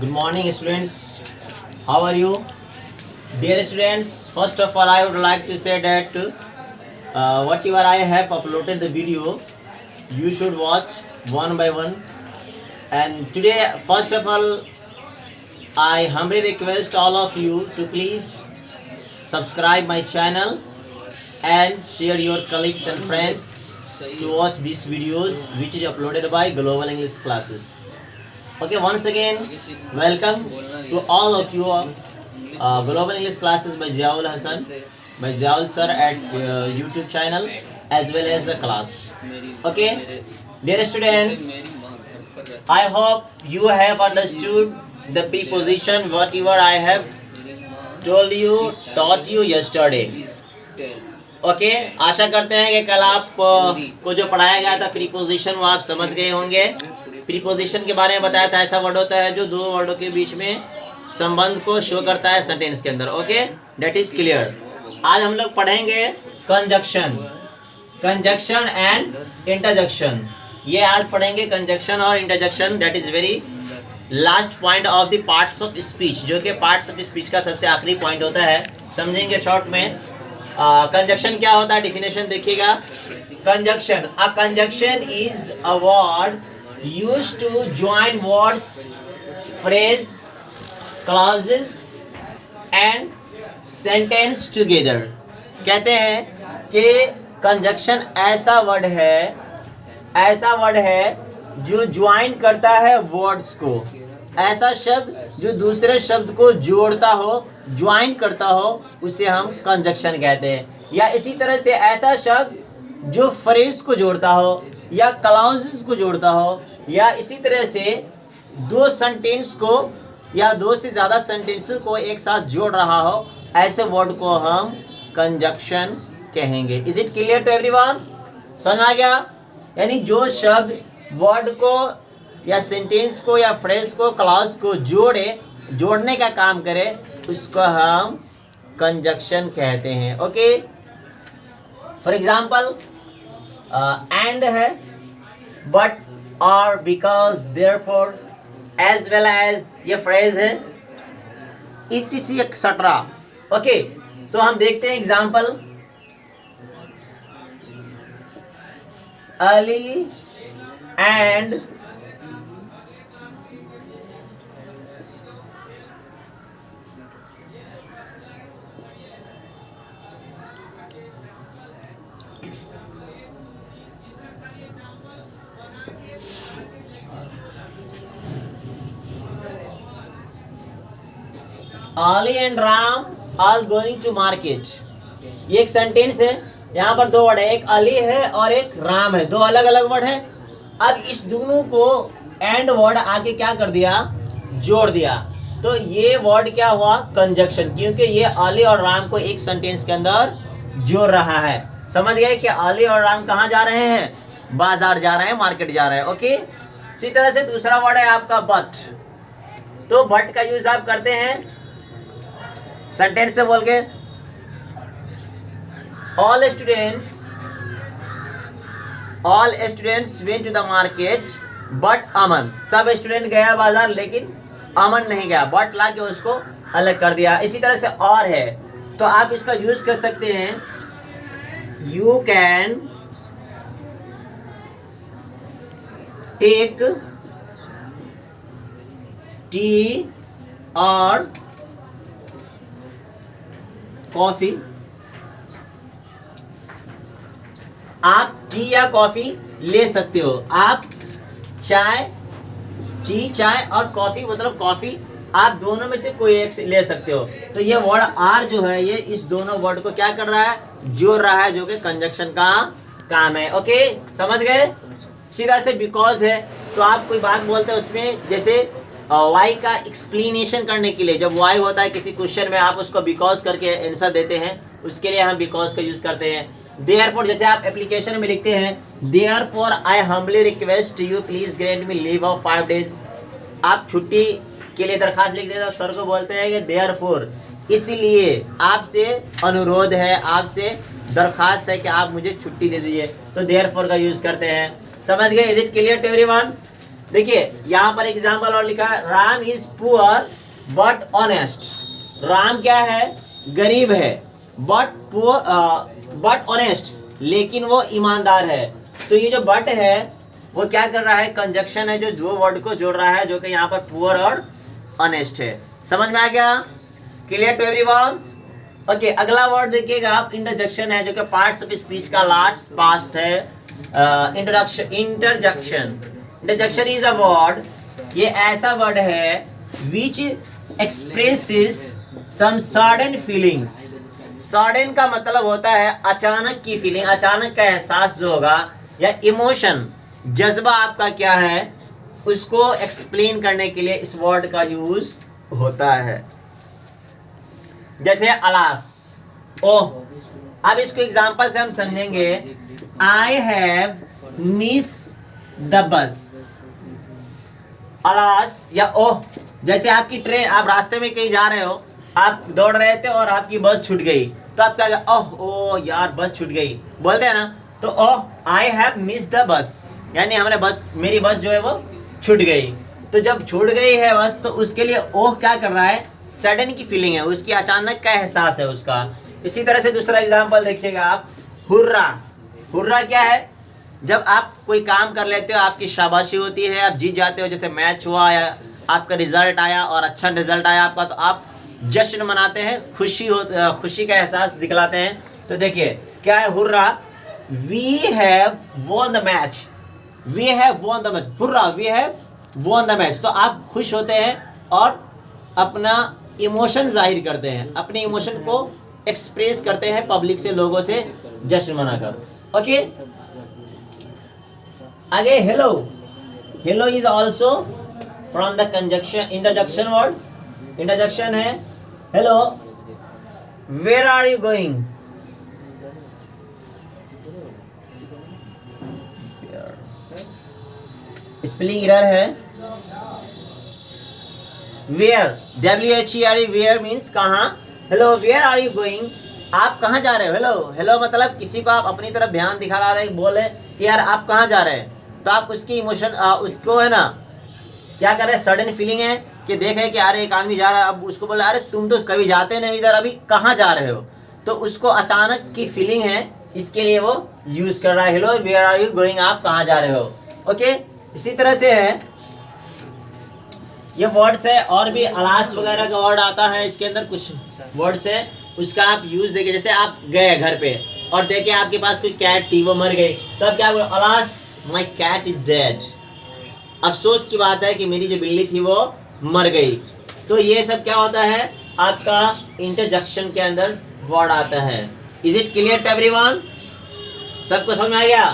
Good morning, students. How are you? Dear students, first of all, I would like to say that whatever I have uploaded the video, you should watch one by one. And today, first of all, I humbly request all of you to please subscribe my channel and share your colleagues and friends to watch these videos which is uploaded by Global English Classes. Okay, once again, welcome to all of you. Global English Classes by Ziaul Hassan, by Ziaul sir at YouTube channel as well as the class. Okay, dear students, I hope you have understood the preposition whatever I have told you, taught you yesterday. Okay आशा करते हैं कि कल आप को जो पढ़ाया गया था प्रीपोजिशन वो आप समझ गए होंगे. प्रीपोजिशन के बारे में बताया था, ऐसा वर्ड होता है जो दो वर्डों के बीच में संबंध को शो करता है सेंटेंस के अंदर. Okay, that is clear. आज हम लोग पढ़ेंगे कंजक्शन एंड इंटरजेक्शन. ये आज पढ़ेंगे कंजक्शन और interjection. That is very last point of the parts of speech, जो कि पार्ट्स ऑफ स्पीच का सबसे आखिरी पॉइंट होता है. समझेंगे शॉर्ट में. कंजक्शन क्या होता है, डिफिनेशन देखिएगा. Conjunction, a conjunction is a word used to join words, phrase, clauses and sentence together. कहते हैं कि कंजक्शन ऐसा वर्ड है जो ज्वाइन करता है वर्ड्स को. ऐसा शब्द जो दूसरे शब्द को जोड़ता हो, ज्वाइन करता हो, उसे हम कंजक्शन कहते हैं. या इसी तरह से ऐसा शब्द जो फ्रेज को जोड़ता हो या क्लॉजेस को जोड़ता हो, या इसी तरह से दो सेंटेंस को या दो से ज़्यादा सेंटेंस को एक साथ जोड़ रहा हो, ऐसे वर्ड को हम कंजक्शन कहेंगे. Is it clear to everyone? समझ आ गया? यानी जो शब्द वर्ड को या सेंटेंस को या फ्रेज को, क्लॉज को जोड़ने का काम करे, उसको हम कंजक्शन कहते हैं. ओके, फॉर एग्जाम्पल एंड है, बट, और, because, therefore, as well as, ये फ्रेज है, etc एक्सेट्रा. ओके, तो हम देखते हैं एग्जाम्पल. Ali and Ali and Ram are going to market. ये एक सेंटेंस है. यहाँ पर दो वर्ड है, एक अली है और एक राम है. दो अलग अलग वर्ड है. अब इस दोनों को एंड वर्ड आके क्या कर दिया, जोड़ दिया. तो ये वर्ड क्या हुआ, कंजक्शन, क्योंकि ये अली और राम को एक सेंटेंस के अंदर जोड़ रहा है. समझ गए कि अली और राम कहाँ जा रहे हैं, बाजार जा रहे हैं, मार्केट जा रहे हैं. ओके, इसी तरह से दूसरा वर्ड है आपका बट. तो बट का यूज आप करते हैं सेंटेंस से बोल के, all students went to the market but अमन. सब स्टूडेंट गया बाजार लेकिन अमन नहीं गया. बट ला के उसको अलग कर दिया. इसी तरह से और है, तो आप इसका यूज कर सकते हैं. यू कैन टेक टी और कॉफी. आप टी या कॉफी ले सकते हो. आप चाय और कॉफी, मतलब कॉफी, आप दोनों में से कोई एक ले सकते हो. तो ये वर्ड आर जो है, ये इस दोनों वर्ड को क्या कर रहा है, जोड़ रहा है, जो कि कंजक्शन का काम है. ओके, समझ गए. सीधा से बिकॉज है, तो आप कोई बात बोलते हैं उसमें, जैसे वाई का एक्सप्लेनेशन करने के लिए, जब वाई होता है किसी क्वेश्चन में, आप उसको बिकॉज करके आंसर देते हैं, उसके लिए हम बिकॉज का यूज करते हैं. देयरफॉर, जैसे आप एप्लीकेशन में लिखते हैं, therefore I humbly request you please grant me leave of 5 days. आप छुट्टी के लिए दरखास्त लिख देते हैं, सर को बोलते हैं कि देयरफॉर, इसलिए आपसे अनुरोध है, आपसे दरखास्त है कि आप मुझे छुट्टी दे दीजिए. तो देयरफॉर का यूज करते हैं. समझ गए? Is it clear to everyone? देखिए यहाँ पर एग्जाम्पल और लिखा है, Ram is poor but honest. Ram क्या है, गरीब है, बट ऑनेस्ट, लेकिन वो ईमानदार है। तो ये जो बट है वो क्या कर रहा है, कंजक्शन है जो वर्ड को जोड़ रहा है, जो कि यहाँ पर पुअर और ऑनेस्ट है। समझ में आ गया? Clear to everyone? ओके, अगला वर्ड देखिएगा आप, इंटरजेक्शन है, जो कि पार्ट्स ऑफ स्पीच का लास्ट पास्ट है। इंटरजेक्शन इज अ वर्ड, ये ऐसा वर्ड है which expresses some sudden feelings. Sudden का मतलब होता है अचानक की फीलिंग, अचानक का एहसास जो होगा, या इमोशन, जज्बा आपका क्या है, उसको एक्सप्लेन करने के लिए इस वर्ड का यूज होता है। जैसे अलास, ओह। अब इसको एग्जांपल से हम समझेंगे। आई हैव मिस द बस। अलास या ओह, जैसे आपकी ट्रेन, आप रास्ते में कहीं जा रहे हो, आप दौड़ रहे थे और आपकी बस छूट गई, तो आप क्या, ओह ओ यार बस छूट गई बोलते हैं ना, तो oh I have miss the bus, यानी हमने बस, मेरी बस जो है वो छूट गई। तो जब छूट गई है बस, तो उसके लिए ओह क्या कर रहा है, सडन की फीलिंग है, उसकी अचानक का एहसास है उसका। इसी तरह से दूसरा एग्जांपल देखिएगा आप, हुर्रा। हुर्रा क्या है, जब आप कोई काम कर लेते हो, आपकी शाबाशी होती है, आप जीत जाते हो, जैसे मैच हुआ या आपका रिजल्ट आया और अच्छा रिजल्ट आया आपका, तो आप जश्न मनाते हैं, खुशी का एहसास दिखलाते हैं। तो देखिए क्या है hurrah, we have won the match, we have won the match, hurrah we have won the match. तो आप खुश होते हैं और अपना इमोशन जाहिर करते हैं, अपने इमोशन को एक्सप्रेस करते हैं पब्लिक से, लोगों से जश्न मनाकर। ओके, आगे hello. Hello is also from the conjunction, interjection word. Interjection है hello, where are you going, spelling error है। वेयर, WHERE, वेयर मीन्स कहाँ। Hello where are you going, आप कहाँ जा रहे हो। हेलो, हेलो मतलब किसी को आप अपनी तरफ ध्यान दिखा रहे, बोले कि यार आप कहाँ जा रहे हैं, तो आप उसकी इमोशन, उसको है ना क्या कर रहे हैं, सडन फीलिंग है कि देख रहे कि अरे एक आदमी जा रहा है, अब उसको बोला अरे तुम तो कभी जाते नहीं इधर, अभी कहाँ जा रहे हो, तो उसको अचानक की फीलिंग है, इसके लिए वो यूज कर रहा है hello where are you going, आप कहाँ जा रहे हो। ओके, इसी तरह से है ये वर्ड्स है, और भी अलास वगैरह का वर्ड आता है, इसके अंदर कुछ वर्ड्स है, उसका आप यूज देखिए। जैसे आप गए घर पे और देखे आपके पास कोई कैट थी, वो मर गई, तो आप क्या बोलो, alas my cat is dead, अफसोस की बात है कि मेरी जो बिल्ली थी वो मर गई। तो ये सब क्या होता है, आपका इंटरजेक्शन के अंदर वर्ड आता है। Is it clear to everyone? सबको समझ में आ गया?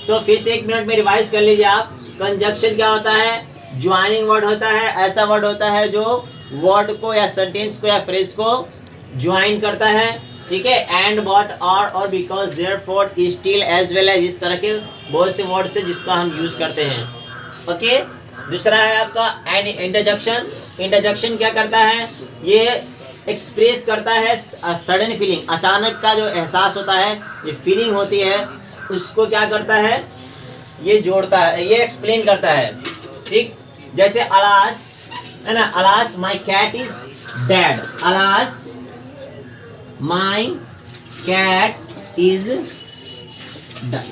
तो फिर से 1 मिनट में रिवाइज कर लीजिए आप। कंजक्शन क्या होता है, ज्वाइनिंग वर्ड होता है, ऐसा वर्ड होता है जो वर्ड को या सेंटेंस को या फ्रेज को ज्वाइन करता है, ठीक है। एंड, बट, और because, therefore, still, as well as, इस तरह के बहुत से वर्ड्स है जिसका हम यूज करते हैं। ओके, दूसरा है आपका एंड इंटरजेक्शन। इंटरजेक्शन क्या करता है, ये एक्सप्रेस करता है सडन फीलिंग, अचानक का जो एहसास होता है, ये फीलिंग होती है, उसको क्या करता है, ये जोड़ता है, ये एक्सप्लेन करता है, ठीक। जैसे अलास है ना, alas my cat is dead, alas my cat is die,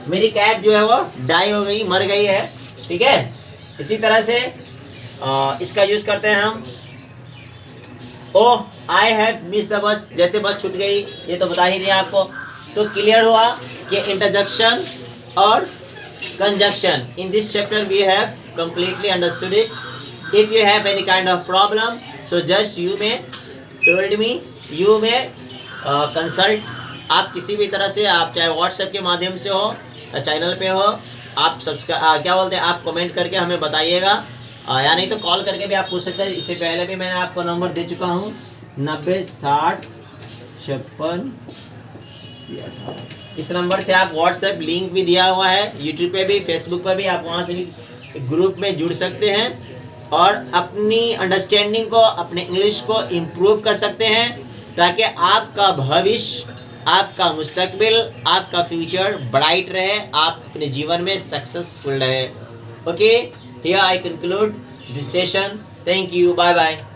मेरी कैट जो है वो डाई हो गई, मर गई है, ठीक है। इसी तरह से इसका यूज करते हैं हम, oh I have miss the bus, जैसे बस छूट गई, ये तो बता ही दिया आपको। तो क्लियर हुआ कि इंटरजेक्शन और conjunction. In this chapter we have completely understood it. If you have any kind of problem, so just you may told me, you may consult. आप किसी भी तरह से, आप चाहे व्हाट्सएप के माध्यम से हो, चैनल पे हो, आप सब्सक्राइब क्या बोलते हैं, आप कमेंट करके हमें बताइएगा, या नहीं तो कॉल करके भी आप पूछ सकते हैं। इससे पहले भी मैंने आपको नंबर दे चुका हूँ 906056। इस नंबर से आप व्हाट्सएप लिंक भी दिया हुआ है, यूट्यूब पे भी, फेसबुक पे भी, आप वहाँ से भी ग्रुप में जुड़ सकते हैं और अपनी अंडरस्टैंडिंग को, अपने इंग्लिश को इम्प्रूव कर सकते हैं, ताकि आपका भविष्य, आपका मुस्तकबिल, आपका फ्यूचर ब्राइट रहे, आप अपने जीवन में सक्सेसफुल रहे। Okay, Here I conclude this session. Thank you. Bye bye.